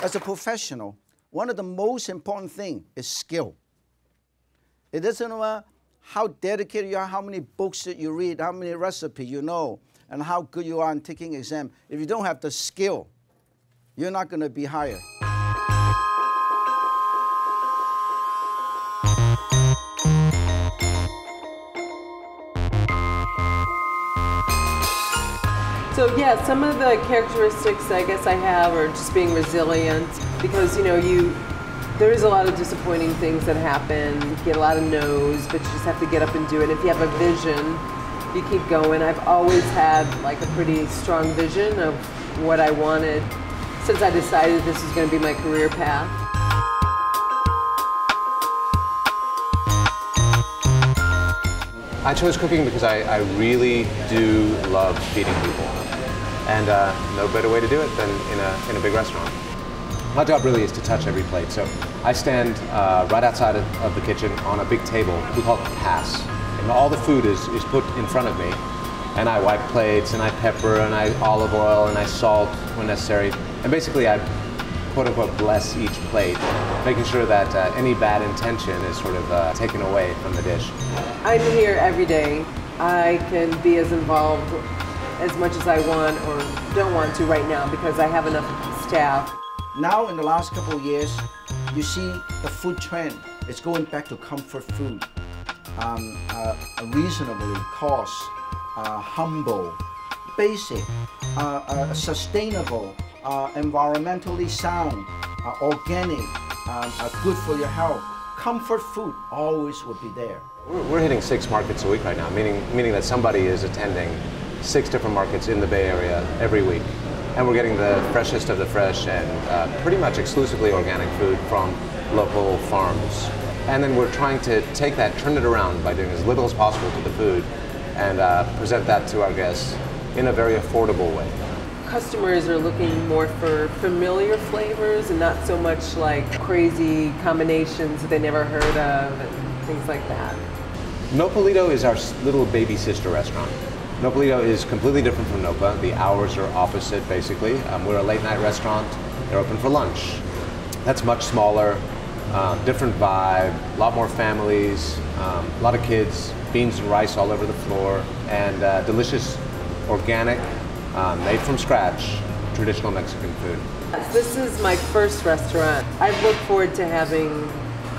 As a professional, one of the most important things is skill. It doesn't matter how dedicated you are, how many books that you read, how many recipes you know, and how good you are in taking exam. If you don't have the skill, you're not going to be hired. So yeah, some of the characteristics I guess I have are just being resilient, because there is a lot of disappointing things that happen. You get a lot of no's, but you just have to get up and do it. If you have a vision, you keep going. I've always had like a pretty strong vision of what I wanted since I decided this was going to be my career path. I chose cooking because I really do love feeding people. And no better way to do it than in a big restaurant. My job really is to touch every plate. So I stand right outside of the kitchen on a big table. We call it pass. And all the food is put in front of me. And I wipe plates, and I pepper, and I olive oil, and I salt when necessary. And basically I quote-unquote bless each plate, making sure that any bad intention is sort of taken away from the dish. I'm here every day. I can be as involved as much as I want or don't want to right now because I have enough staff. Now in the last couple of years, you see the food trend. It's going back to comfort food, reasonably cost, humble, basic, sustainable, environmentally sound, organic, good for your health. Comfort food always will be there. We're hitting 6 markets a week right now, meaning that somebody is attending 6 different markets in the Bay Area every week. And we're getting the freshest of the fresh and pretty much exclusively organic food from local farms. And then we're trying to take that, turn it around by doing as little as possible to the food and present that to our guests in a very affordable way. Customers are looking more for familiar flavors and not so much like crazy combinations that they never heard of and things like that. Nopalito is our little baby sister restaurant. Nopalito is completely different from Nopa. The hours are opposite, basically. We're a late night restaurant. They're open for lunch. That's much smaller, different vibe, a lot more families, a lot of kids, beans and rice all over the floor, and delicious, organic, made from scratch, traditional Mexican food. This is my first restaurant. I look forward to having,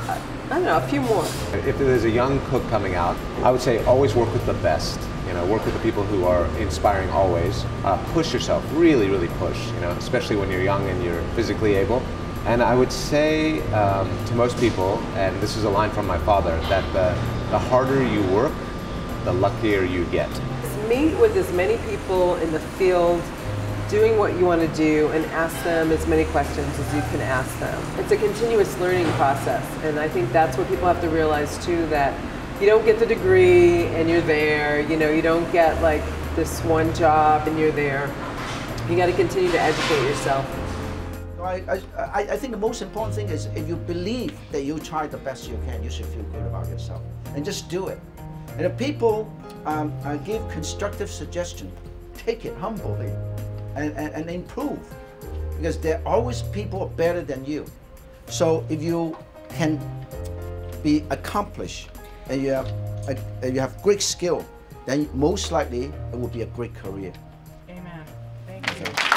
I don't know, a few more. If there's a young cook coming out, I would say always work with the best. Work with the people who are inspiring always. Push yourself, really, really push, especially when you're young and you're physically able. And I would say to most people, and this is a line from my father, that the harder you work, the luckier you get. Meet with as many people in the field doing what you want to do and ask them as many questions as you can ask them. It's a continuous learning process, and I think that's what people have to realize too, that you don't get the degree and you're there, you don't get like this one job and you're there. You got to continue to educate yourself. I think the most important thing is if you believe that you try the best you can, you should feel good about yourself. And just do it. And if people give constructive suggestion, take it humbly and improve. Because there are always people better than you. So if you can be accomplished and you have great skill, then most likely it will be a great career. Amen. Thank you.